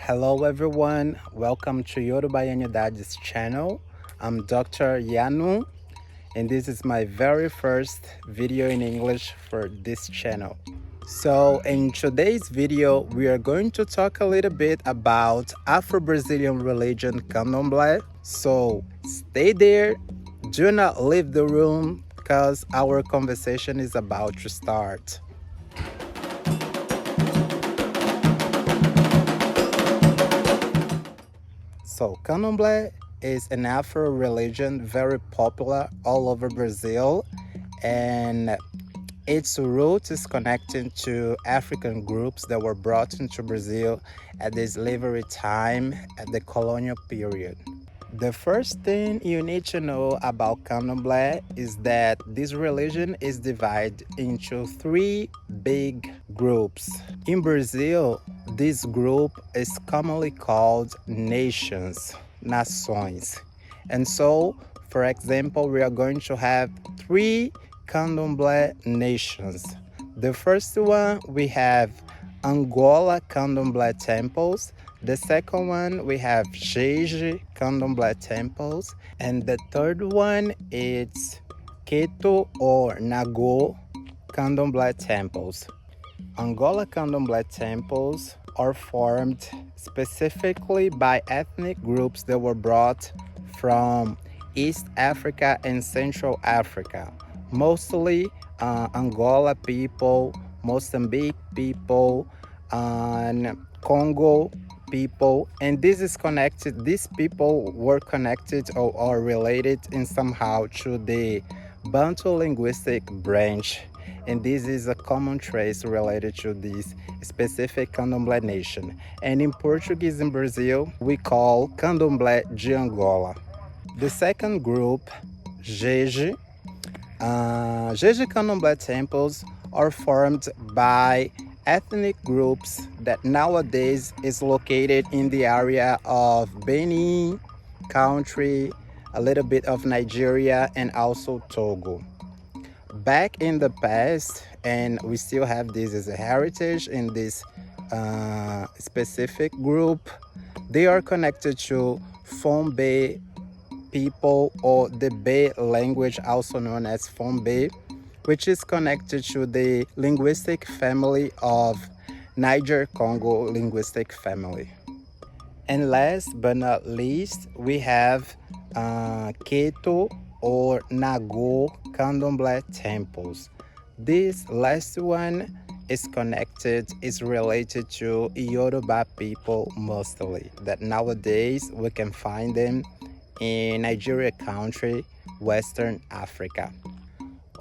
Hello everyone, welcome to Yoruba channel. I'm Dr. Yanu and this is my very first video in English for this channel. So in today's video, we are going to talk a little bit about Afro-Brazilian religion Candomblé. So stay there, do not leave the room because our conversation is about to start. So Candomblé is an Afro religion very popular all over Brazil, and its root is connected to African groups that were brought into Brazil at the slavery time at the colonial period. The first thing you need to know about Candomblé is that this religion is divided into three big groups. In Brazil, this group is commonly called nations, nações. And so, for example, we are going to have three Candomblé nations. The first one, we have Angola Candomblé temples. The second one, we have Jeje Candomblé temples. And the third one is Keto or Nago Candomblé temples. Angola Candomblé temples are formed specifically by ethnic groups that were brought from East Africa and Central Africa. Mostly Angola people, Mozambique people, and Congo people, and these people were connected or are related in somehow to the Bantu linguistic branch, and this is a common trace related to this specific Candomblé nation. And in Portuguese in Brazil, we call Candomblé de Angola. The second group, Jeje. Jeje Candomblé temples are formed by ethnic groups that nowadays is located in the area of Benin country, a little bit of Nigeria, and also Togo. Back in the past, and we still have this as a heritage in this specific group, they are connected to Fombe people, or the Be language, also known as Fombe, which is connected to the linguistic family of Niger-Congo linguistic family. And last but not least, we have Keto or Nago Candomblé temples. This last one is related to Yoruba people mostly, that nowadays we can find them in Nigeria country, Western Africa.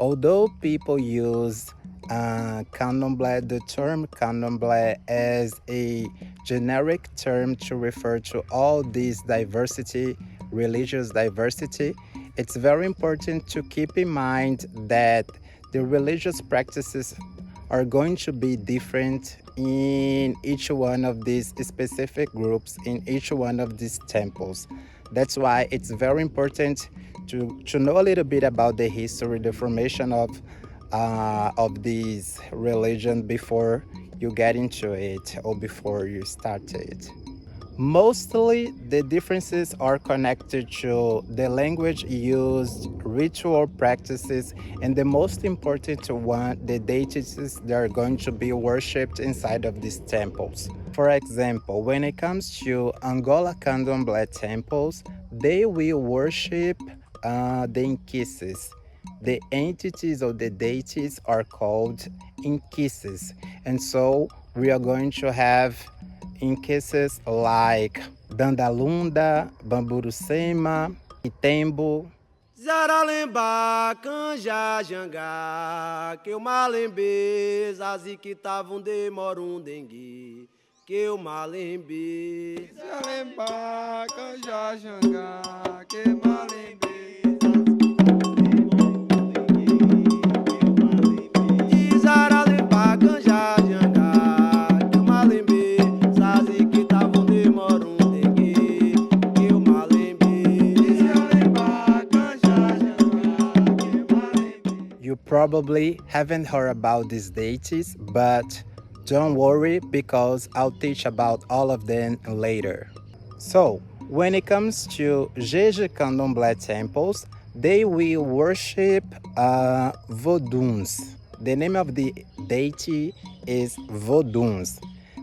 Although people use Candomblé, the term Candomblé as a generic term to refer to all this diversity, religious diversity, it's very important to keep in mind that the religious practices are going to be different in each one of these specific groups, in each one of these temples. That's why it's very important to know a little bit about the history, the formation of this religion before you get into it or before you start it. Mostly the differences are connected to the language used, ritual practices, and the most important one, the deities that are going to be worshipped inside of these temples. For example, when it comes to Angola Candomblé temples, they will worship the inquices. The entities or the deities are called inquices, and so we are going to have inquices like Dandalunda, Bamburucema, Itembo. Zaralemba, canja, jangá, que eu malembe, zazi que tavam demorum dengue, que eu malembe. Zalemba, canja, jangá, que malembe. Zaralemba, canja, jangá, que eu malembe, zazi que tavam demorum dengue, que eu malembe. Zalemba, canja, jangá, que malembe. You probably haven't heard about these deities, but Don't worry, because I'll teach about all of them later. So, when it comes to Jeje Candomblé temples, they will worship Voduns. The name of the deity is Voduns.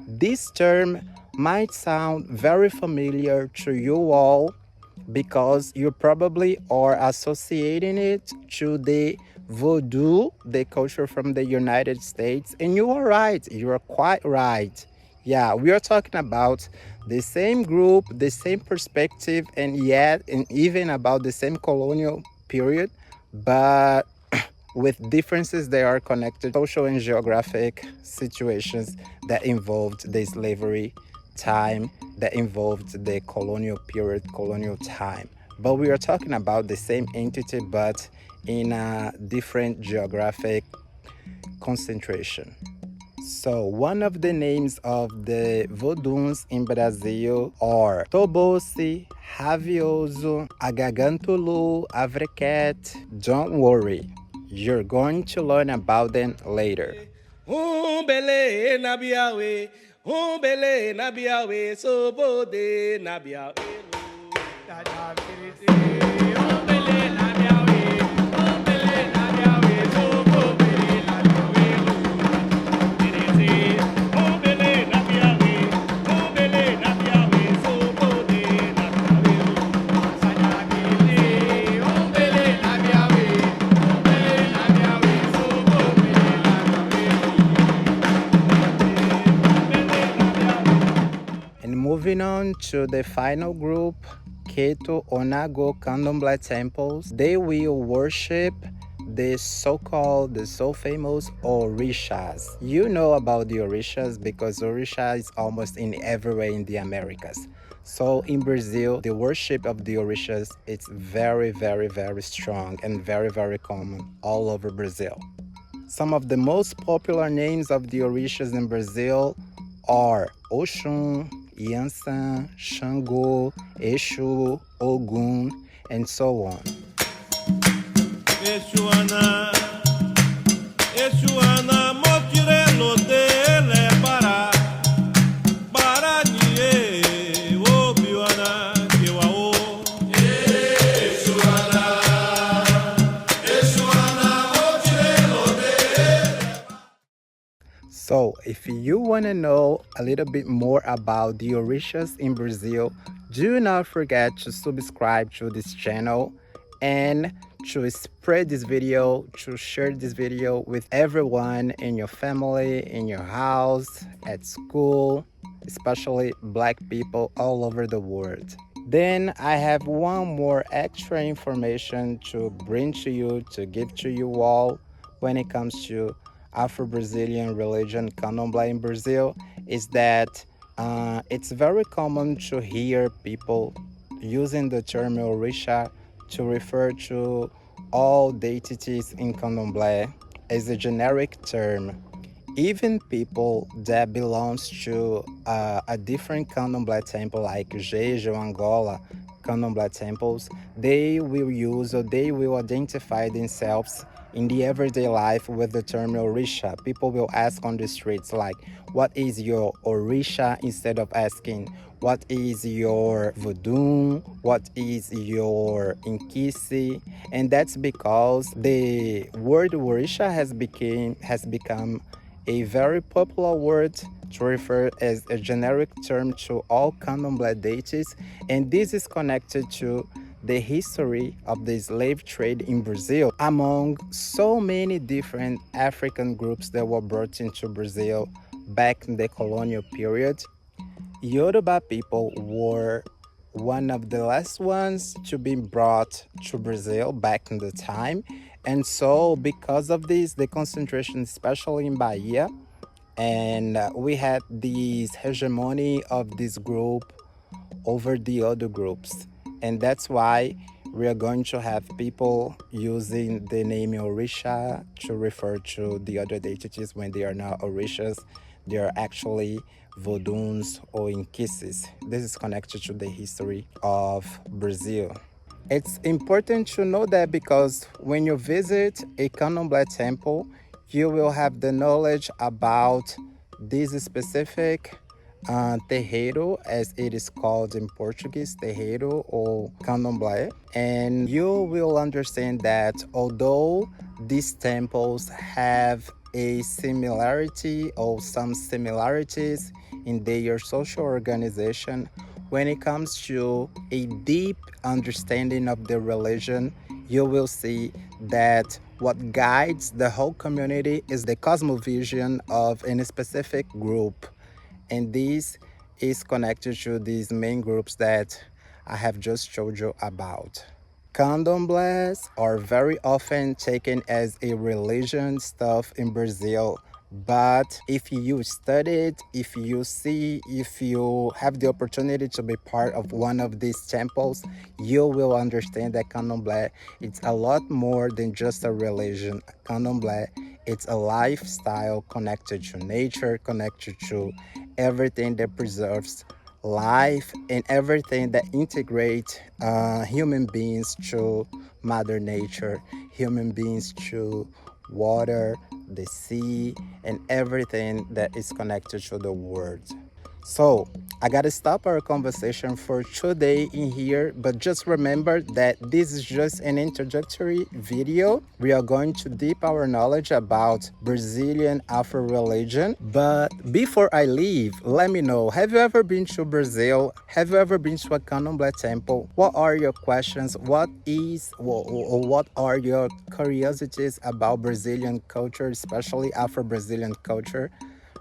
This term might sound very familiar to you all because you probably are associating it to the voodoo, the culture from the United States. And you are right, you are quite right. Yeah, we are talking about the same group, the same perspective, and even about the same colonial period, but with differences that are connected to social and geographic situations that involved the slavery time, that involved the colonial period, colonial time. But we are talking about the same entity, but in a different geographic concentration. So one of the names of the Voduns in Brazil are Tobosi, Ravioso, Agagantulu, Avrequet. Don't worry, you're going to learn about them later. Umbele na biawe, umbele na biawe, sobode na biawe. And moving on to the final group, Keto Onago Candomblé temples, they will worship the so-called, the so famous Orishas. You know about the Orishas because Orisha is almost in everywhere in the Americas. So in Brazil, the worship of the Orishas is very, very, very strong and very, very common all over Brazil. Some of the most popular names of the Orishas in Brazil are Oxum, Yansan, Xangô, Exu, Ogun, and so on. Exuana, Exuana, motirelo dele para, nie, obiwana, kiwao. Exuana, Exuana, motirelo dele. So, if you want to know a little bit more about the Orishas in Brazil, do not forget to subscribe to this channel and to spread this video, to share this video with everyone in your family, in your house, at school, especially Black people all over the world. Then I have one more extra information to bring to you, to give to you all when it comes to Afro-Brazilian religion, Candomblé in Brazil, is that it's very common to hear people using the term Orisha to refer to all deities in Candomblé as a generic term. Even people that belongs to a different Candomblé temple like Jeje or Angola Candomblé temples, they will use or they will identify themselves in the everyday life with the term Orisha. People will ask on the streets like, what is your Orisha, instead of asking, what is your voodoo, what is your inkisi? And that's because the word Orisha has become a very popular word to refer as a generic term to all Candomblé deities, and this is connected to the history of the slave trade in Brazil among so many different African groups that were brought into Brazil back in the colonial period. Yoruba people were one of the last ones to be brought to Brazil back in the time. And so because of this, the concentration, especially in Bahia, and we had this hegemony of this group over the other groups. And that's why we are going to have people using the name Orisha to refer to the other deities when they are not Orishas. They are actually Voduns or Inquices. This is connected to the history of Brazil. It's important to know that because when you visit a Candomblé temple, you will have the knowledge about this specific terreiro, as it is called in Portuguese, terreiro or candomblé. And you will understand that although these temples have a similarity or some similarities in their social organization, when it comes to a deep understanding of the religion, you will see that what guides the whole community is the cosmovision of a specific group. And this is connected to these main groups that I have just told you about. Candomblés are very often taken as a religion stuff in Brazil, but if you study it, if you see, if you have the opportunity to be part of one of these temples, you will understand that Candomblé it's a lot more than just a religion. Candomblé it's a lifestyle connected to nature, connected to everything that preserves life and everything that integrates human beings to mother nature, human beings to water, the sea, and everything that is connected to the world. So I gotta stop our conversation for today in here, but just remember that this is just an introductory video. We are going to deep our knowledge about Brazilian Afro-Religion. But before I leave, let me know, have you ever been to Brazil? Have you ever been to a Candomblé temple? What are your questions? What are your curiosities about Brazilian culture, especially Afro-Brazilian culture?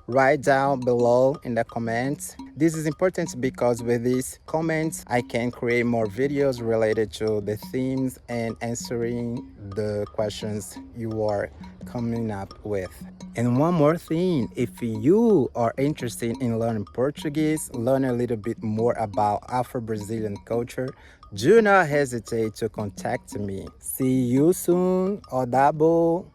Write down below in the comments. This is important because with these comments I can create more videos related to the themes and answering the questions you are coming up with. And one more thing, if you are interested in learning Portuguese, learn a little bit more about Afro-Brazilian culture, do not hesitate to contact me. See you soon. Odabo.